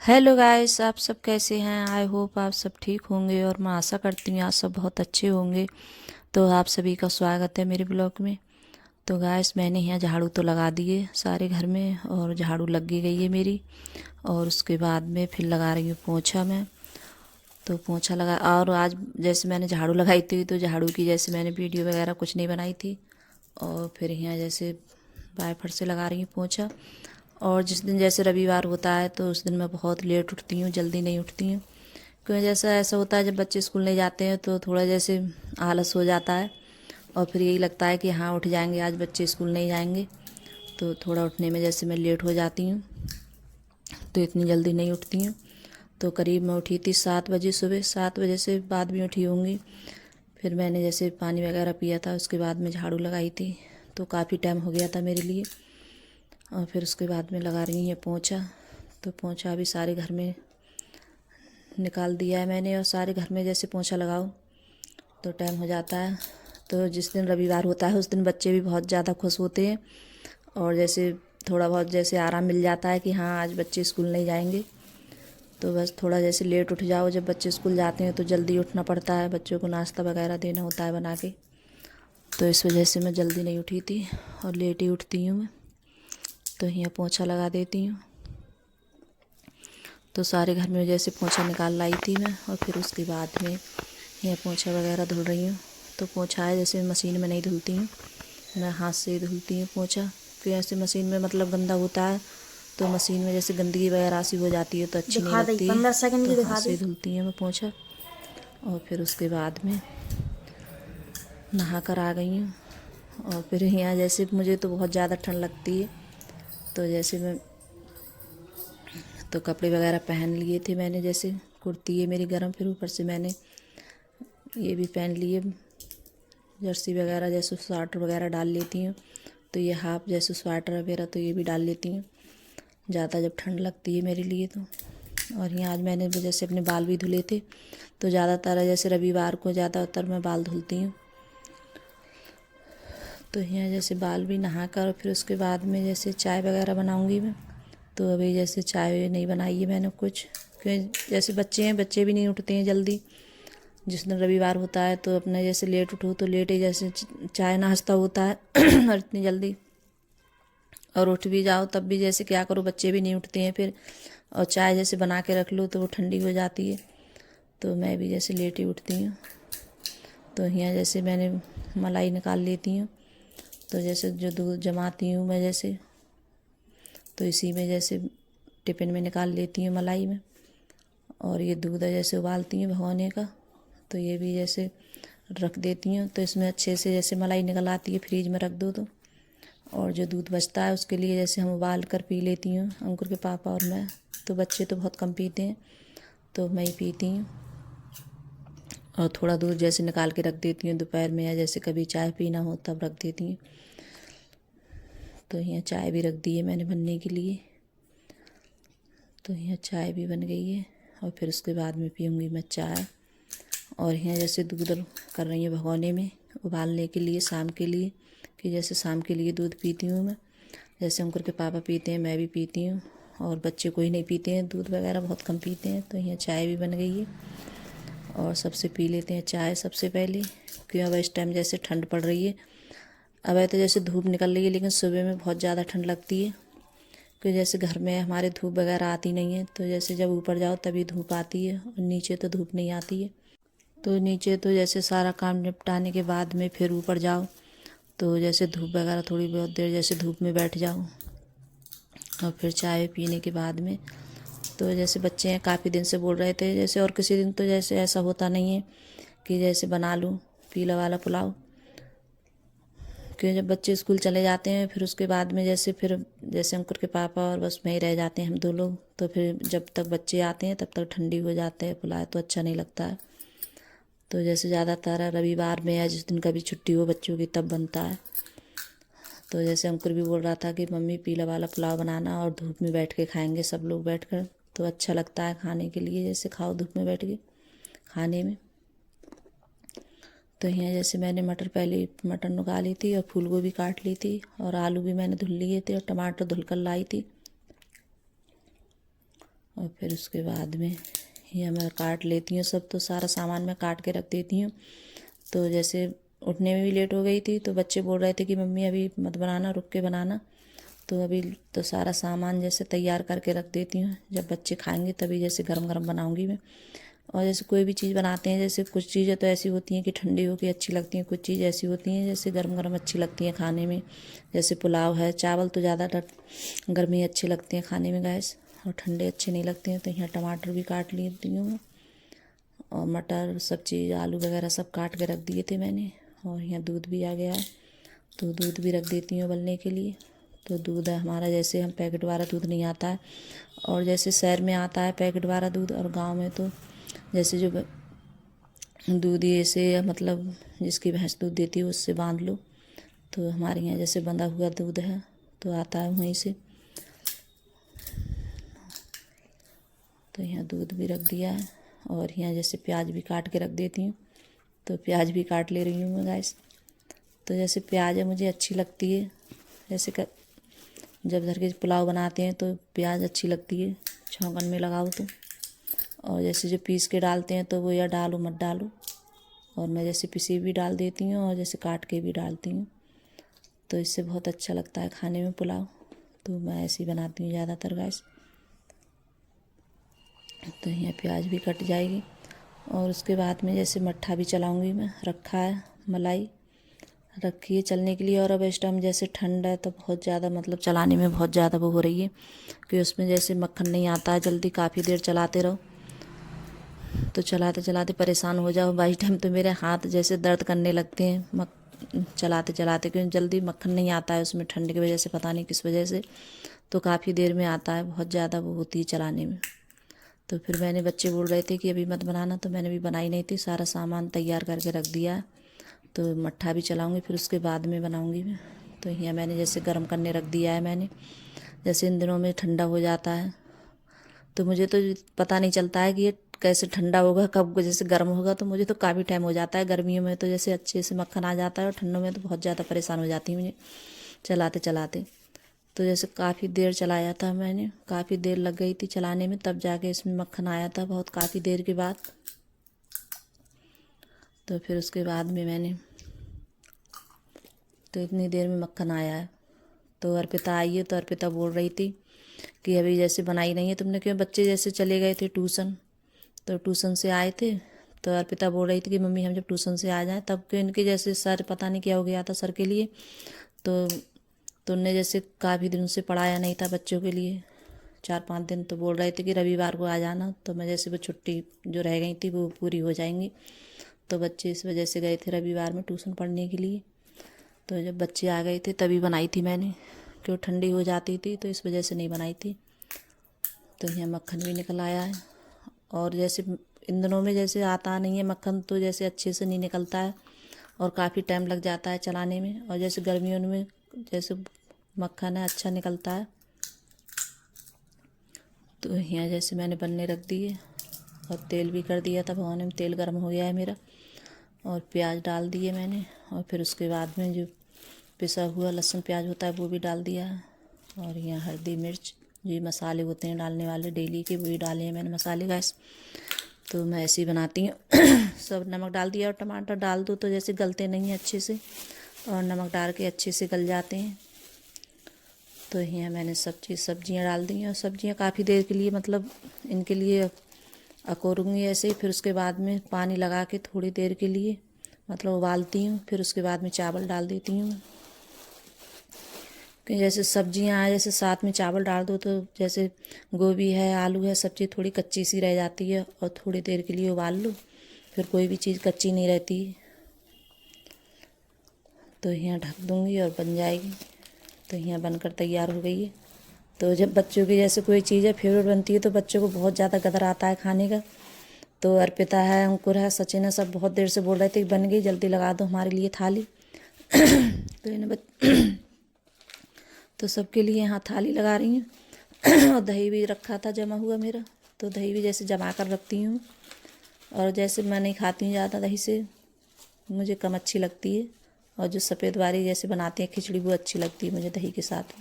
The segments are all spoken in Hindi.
हेलो गाइस, आप सब कैसे हैं। आई होप आप सब ठीक होंगे और मैं आशा करती हूँ आप सब बहुत अच्छे होंगे। तो आप सभी का स्वागत है मेरे ब्लॉग में। तो गाइस, मैंने यहाँ झाड़ू तो लगा दिए सारे घर में और झाड़ू लग गई है मेरी। और उसके बाद में फिर लगा रही हूँ पोंछा मैं। तो पोंछा लगा, और आज जैसे मैंने झाड़ू लगाई थी तो झाड़ू की जैसे मैंने वीडियो वगैरह कुछ नहीं बनाई थी। और फिर यहाँ जैसे वाइपर से लगा रही हूँ पोंछा। और जिस दिन जैसे रविवार होता है तो उस दिन मैं बहुत लेट उठती हूँ, जल्दी नहीं उठती हूँ। क्योंकि जैसा ऐसा होता है जब बच्चे स्कूल नहीं जाते हैं तो थोड़ा जैसे आलस हो जाता है। और फिर यही लगता है कि हाँ उठ जाएंगे, आज बच्चे स्कूल नहीं जाएंगे। तो थोड़ा उठने में जैसे मैं लेट हो जाती हूँ, तो इतनी जल्दी नहीं उठती हूँ। तो करीब मैं उठी थी 7 बजे, सुबह 7 बजे से बाद भी उठी होंगी। फिर मैंने जैसे पानी वगैरह पिया था, उसके बाद में झाड़ू लगाई थी। तो काफ़ी टाइम हो गया था मेरे लिए। और फिर उसके बाद में लगा रही है पोंछा। तो पोंछा भी सारे घर में निकाल दिया है मैंने, और सारे घर में जैसे पोंछा लगाओ तो टाइम हो जाता है। तो जिस दिन रविवार होता है उस दिन बच्चे भी बहुत ज़्यादा खुश होते हैं। और जैसे थोड़ा बहुत जैसे आराम मिल जाता है कि हाँ आज बच्चे स्कूल नहीं जाएंगे। तो बस थोड़ा जैसे लेट उठ जाओ, जब बच्चे स्कूल जाते हैं तो जल्दी उठना पड़ता है, बच्चों को नाश्ता वगैरह देना होता है बना के। तो इस वजह से मैं जल्दी नहीं उठी थी और लेट ही उठती हूँ मैं। तो यहाँ पोंछा लगा देती हूँ। तो सारे घर में जैसे पोंछा निकाल लाई थी मैं, और फिर उसके बाद में यहाँ पोंछा वगैरह धुल रही हूँ। तो पोंछा है जैसे मशीन में नहीं धुलती हूँ, मैं हाथ से ही धुलती हूँ पोंछा। फिर ऐसे मशीन में मतलब गंदा होता है, तो मशीन में जैसे गंदगी वगैरह सी हो जाती है तो अच्छी नहीं दिखा दे लगती है। 15 सेकंड तो की हाथ दिखा से दे। ही धुलती हूँ मैं पोंछा। और फिर उसके बाद में नहा कर आ गई हूँ। और फिर यहाँ जैसे मुझे तो बहुत ज़्यादा ठंड लगती है, तो जैसे मैं तो कपड़े वगैरह पहन लिए थे मैंने, जैसे कुर्ती है मेरी गर्म, फिर ऊपर से मैंने ये भी पहन लिए जर्सी वगैरह, जैसे स्वेटर वगैरह डाल लेती हूँ। तो ये हाफ जैसे स्वेटर वगैरह तो ये भी डाल लेती हूँ ज़्यादा जब ठंड लगती है मेरे लिए तो। और यहाँ आज मैंने जैसे अपने बाल भी धुले थे, तो ज़्यादातर जैसे रविवार को ज़्यादातर मैं बाल धुलती हूँ। तो यहाँ जैसे बाल भी नहा कर और फिर उसके बाद में जैसे चाय वगैरह बनाऊँगी मैं। तो अभी जैसे चाय नहीं बनाई है मैंने कुछ, क्योंकि जैसे बच्चे हैं, बच्चे भी नहीं उठते हैं जल्दी। जिस दिन रविवार होता है तो अपने जैसे लेट उठो तो लेट ही जैसे चाय नाश्ता होता है और इतनी जल्दी और उठ भी जाओ तब भी जैसे क्या करो, बच्चे भी नहीं उठते हैं फिर। और चाय जैसे बना के रख लो तो वो ठंडी हो जाती है, तो मैं भी जैसे लेट ही उठती हूँ। तो यहाँ जैसे मैंने मलाई निकाल लेती हूँ। तो जैसे जो दूध जमाती हूँ मैं जैसे, तो इसी में जैसे टिफ़िन में निकाल लेती हूँ मलाई में। और ये दूध जैसे उबालती हूँ भगोने का, तो ये भी जैसे रख देती हूँ। तो इसमें अच्छे से जैसे मलाई निकल आती है, फ्रीज में रख दो तो। और जो दूध बचता है उसके लिए जैसे हम उबाल कर पी लेती हूँ, अंकुर के पापा और मैं। तो बच्चे तो बहुत कम पीते हैं, तो मैं ही पीती हूँ। और थोड़ा दूध जैसे निकाल के रख देती हूँ दोपहर में, या जैसे कभी चाय पीना हो तब रख देती हूँ। तो यहाँ चाय भी रख दी है मैंने बनने के लिए। तो यहाँ चाय भी बन गई है, और फिर उसके बाद में पीऊँगी मैं चाय। और यहाँ जैसे दूध कर रही हूँ भगोने में उबालने के लिए शाम के लिए, कि जैसे शाम के लिए दूध पीती हूँ मैं। जैसे अंकुर के पापा पीते हैं, मैं भी पीती हूँ। और बच्चे कोई नहीं पीते हैं दूध वगैरह, बहुत कम पीते हैं। तो यहाँ चाय भी बन गई है, और सबसे पी लेते हैं चाय सबसे पहले। क्योंकि अब इस टाइम जैसे ठंड पड़ रही है, अब है तो जैसे धूप निकल रही है, लेकिन सुबह में बहुत ज़्यादा ठंड लगती है। क्योंकि जैसे घर में हमारे धूप वगैरह आती नहीं है, तो जैसे जब ऊपर जाओ तभी धूप आती है, और नीचे तो धूप नहीं आती है। तो नीचे तो जैसे सारा काम निपटाने के बाद में फिर ऊपर जाओ, तो जैसे धूप वगैरह थोड़ी बहुत देर जैसे धूप में बैठ जाओ। और फिर चाय पीने के बाद में तो जैसे बच्चे हैं काफ़ी दिन से बोल रहे थे जैसे, और किसी दिन तो जैसे ऐसा होता नहीं है कि जैसे बना लूँ पीला वाला पुलाव। क्योंकि जब बच्चे स्कूल चले जाते हैं फिर उसके बाद में जैसे फिर जैसे अंकुर के पापा और बस में ही रह जाते हैं हम दो लोग। तो फिर जब तक बच्चे आते हैं तब तक ठंडी हो जाते हैं, पुलाव तो अच्छा नहीं लगता है। तो जैसे ज़्यादातर रविवार में या जिस दिन कभी छुट्टी हो बच्चों की तब बनता है। तो जैसे अंकुर भी बोल रहा था कि मम्मी पीला वाला पुलाव बनाना, और धूप में बैठ के खाएंगे सब लोग बैठ कर, तो अच्छा लगता है खाने के लिए, जैसे खाओ धूप में बैठ के खाने में। तो यहाँ जैसे मैंने मटर पहले मटर उगा ली थी, और फूल गोभी काट ली थी, और आलू भी मैंने धुल लिए थे, और टमाटर धुल कर लाई थी। और फिर उसके बाद में ये मैं काट लेती हूँ सब, तो सारा सामान मैं काट के रख देती हूँ। तो जैसे उठने में भी लेट हो गई थी तो बच्चे बोल रहे थे कि मम्मी अभी मत बनाना, रुक के बनाना। तो अभी तो सारा सामान जैसे तैयार करके रख देती हूँ, जब बच्चे खाएंगे तभी जैसे गरम गरम बनाऊँगी मैं। और जैसे कोई भी चीज़ बनाते हैं, जैसे कुछ चीज़ें तो ऐसी होती हैं कि ठंडी होकर अच्छी लगती हैं, कुछ चीज़ ऐसी होती हैं जैसे गरम गरम अच्छी लगती हैं खाने में। जैसे पुलाव है, चावल तो ज़्यादातर गर्मी अच्छे लगते हैं खाने में गैस, और ठंडे अच्छे नहीं लगते हैं। तो यहाँ टमाटर भी काट लेती हूँ और मटर सब चीज़ आलू वगैरह सब काट के रख दिए थे मैंने। और यहाँ दूध भी आ गया है तो दूध भी रख देती हूँ उबलने के लिए। तो दूध है हमारा, जैसे हम पैकेट वाला दूध नहीं आता है, और जैसे शहर में आता है पैकेट वाला दूध, और गांव में तो जैसे जो दूध ये से मतलब जिसकी भैंस दूध देती है उससे बांध लो। तो हमारे यहाँ जैसे बंधा हुआ दूध है तो आता है वहीं से। तो यहाँ दूध भी रख दिया है और यहाँ जैसे प्याज भी काट के रख देती हूँ। तो प्याज भी काट ले रही हूँ मैं गैस। तो जैसे प्याज है मुझे अच्छी लगती है, जैसे जब घर के पुलाव बनाते हैं तो प्याज अच्छी लगती है छौंकन में लगाओ तो। और जैसे जो पीस के डालते हैं तो वो या डालो मत डालो, और मैं जैसे पिसी भी डाल देती हूँ और जैसे काट के भी डालती हूँ। तो इससे बहुत अच्छा लगता है खाने में पुलाव। तो मैं ऐसे ही बनाती हूँ ज़्यादातर गैस। तो यहाँ प्याज भी कट जाएगी और उसके बाद में जैसे मट्ठा भी चलाऊँगी मैं, रखा है मलाई रखी है चलने के लिए। और अब इस टाइम जैसे ठंड है तो बहुत ज़्यादा मतलब चलाने में बहुत ज़्यादा वो हो रही है कि उसमें जैसे मक्खन नहीं आता है जल्दी, काफ़ी देर चलाते रहो तो चलाते चलाते परेशान हो जाओ। बाई टाइम तो मेरे हाथ जैसे दर्द करने लगते हैं चलाते चलाते, क्योंकि जल्दी मक्खन नहीं आता है उसमें ठंड की वजह से, पता नहीं किस वजह से। तो काफ़ी देर में आता है, बहुत ज़्यादा वो होती है चलाने में। तो फिर मैंने, बच्चे बोल रहे थे कि अभी मत बनाना, तो मैंने भी बनाई नहीं थी, सारा सामान तैयार करके रख दिया। तो मट्ठा भी चलाऊँगी फिर उसके बाद में बनाऊँगी मैं। तो यहाँ मैंने जैसे गर्म करने रख दिया है मैंने। जैसे इन दिनों में ठंडा हो जाता है तो मुझे तो पता नहीं चलता है कि ये कैसे ठंडा होगा, कब जैसे गर्म होगा। तो मुझे तो काफ़ी टाइम हो जाता है। गर्मियों में तो जैसे अच्छे से मक्खन आ जाता है और ठंडों में तो बहुत ज़्यादा परेशान हो जाती हूँ मुझे चलाते चलाते। तो जैसे काफ़ी देर चलाया था मैंने, काफ़ी देर लग गई थी चलाने में, तब जाके इसमें मक्खन आया था बहुत काफ़ी देर के बाद। तो फिर उसके बाद में मैंने, तो इतनी देर में मक्खन आया है। तो अर्पिता आई है तो अर्पिता बोल रही थी कि अभी जैसे बनाई नहीं है तुमने, क्यों बच्चे जैसे चले गए थे ट्यूशन, तो ट्यूशन से आए थे। तो अर्पिता बोल रही थी कि मम्मी हम जब ट्यूशन से आ जाएं तब, क्यों इनके जैसे सर पता नहीं क्या हो गया था सर के लिए। तो उनने जैसे काफ़ी दिन से पढ़ाया नहीं था बच्चों के लिए, 4-5 दिन। तो बोल रहे थे कि रविवार को आ जाना, तो मैं जैसे वो छुट्टी जो रह गई थी वो पूरी हो जाएंगी। तो बच्चे इस वजह से गए थे रविवार में ट्यूशन पढ़ने के लिए। तो जब बच्चे आ गए थे तभी बनाई थी मैंने, क्यों ठंडी हो जाती थी तो इस वजह से नहीं बनाई थी। तो यहाँ मक्खन भी निकल आया है। और जैसे इन दिनों में जैसे आता नहीं है मक्खन तो जैसे अच्छे से नहीं निकलता है और काफ़ी टाइम लग जाता है चलाने में। और जैसे गर्मियों में जैसे मक्खन है अच्छा निकलता है। तो यहाँ जैसे मैंने बनने रख दिए और तेल भी कर दिया था भगोने में, तेल गर्म हो गया है मेरा। और प्याज डाल दिए मैंने, और फिर उसके बाद में जो पिसा हुआ लहसुन प्याज होता है वो भी डाल दिया है। और यहाँ हल्दी मिर्च ये मसाले होते हैं डालने वाले डेली के, वही डाले हैं मैंने मसाले गैस। तो मैं ऐसे ही बनाती हूँ सब नमक डाल दिया। और टमाटर डाल दो तो जैसे गलते नहीं हैं अच्छे से, और नमक डाल के अच्छे से गल जाते हैं। तो यहाँ मैंने सब्जियाँ डाल दी हैं, और सब्जियाँ काफ़ी देर के लिए मतलब इनके लिए अकोरूँगी ऐसे ही। फिर उसके बाद में पानी लगा के थोड़ी देर के लिए मतलब उबालती हूँ, फिर उसके बाद में चावल डाल देती हूँ। कि जैसे सब्जियाँ जैसे साथ में चावल डाल दो तो जैसे गोभी है आलू है सब्जी थोड़ी कच्ची सी रह जाती है, और थोड़ी देर के लिए उबाल लो फिर कोई भी चीज़ कच्ची नहीं रहती। तो यहाँ ढक दूँगी और बन जाएगी। तो यहाँ बनकर तैयार हो गई है। तो जब बच्चों की जैसे कोई चीज़ है फेवरेट बनती है तो बच्चों को बहुत ज़्यादा कदर आता है खाने का। तो अर्पिता है, अंकुर है, सचिन है, सब बहुत देर से बोल रहे थे कि बन गई जल्दी लगा दो हमारे लिए थाली तो इन्हें तो सबके लिए यहाँ थाली लगा रही हूँ और दही भी रखा था जमा हुआ मेरा, तो दही भी जैसे जमा कर रखती हूँ। और जैसे मैं नहीं खाती हूँ ज़्यादा दही से, मुझे कम अच्छी लगती है। और जो सफ़ेद वाली जैसे बनाते हैं खिचड़ी वो अच्छी लगती है मुझे दही के साथ।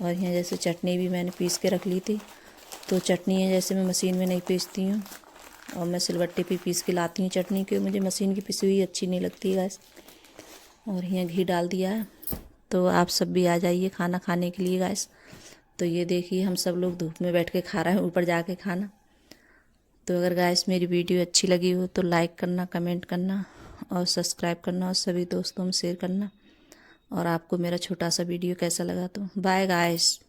और यहाँ जैसे चटनी भी मैंने पीस के रख ली थी, तो चटनी है जैसे मैं मशीन में नहीं पीसती हूँ और मैं सिलबट्टे पे पीस के लाती हूँ चटनी, क्योंकि मुझे मशीन की पिसी हुई अच्छी नहीं लगती है गैस। और यहाँ घी डाल दिया है, तो आप सब भी आ जाइए खाना खाने के लिए गैस। तो ये देखिए हम सब लोग धूप में बैठ के खा रहे हैं ऊपर जाके खाना। तो अगर गैस मेरी वीडियो अच्छी लगी हो तो लाइक करना, कमेंट करना और सब्सक्राइब करना और सभी दोस्तों में शेयर करना। और आपको मेरा छोटा सा वीडियो कैसा लगा तो बाय गाइस।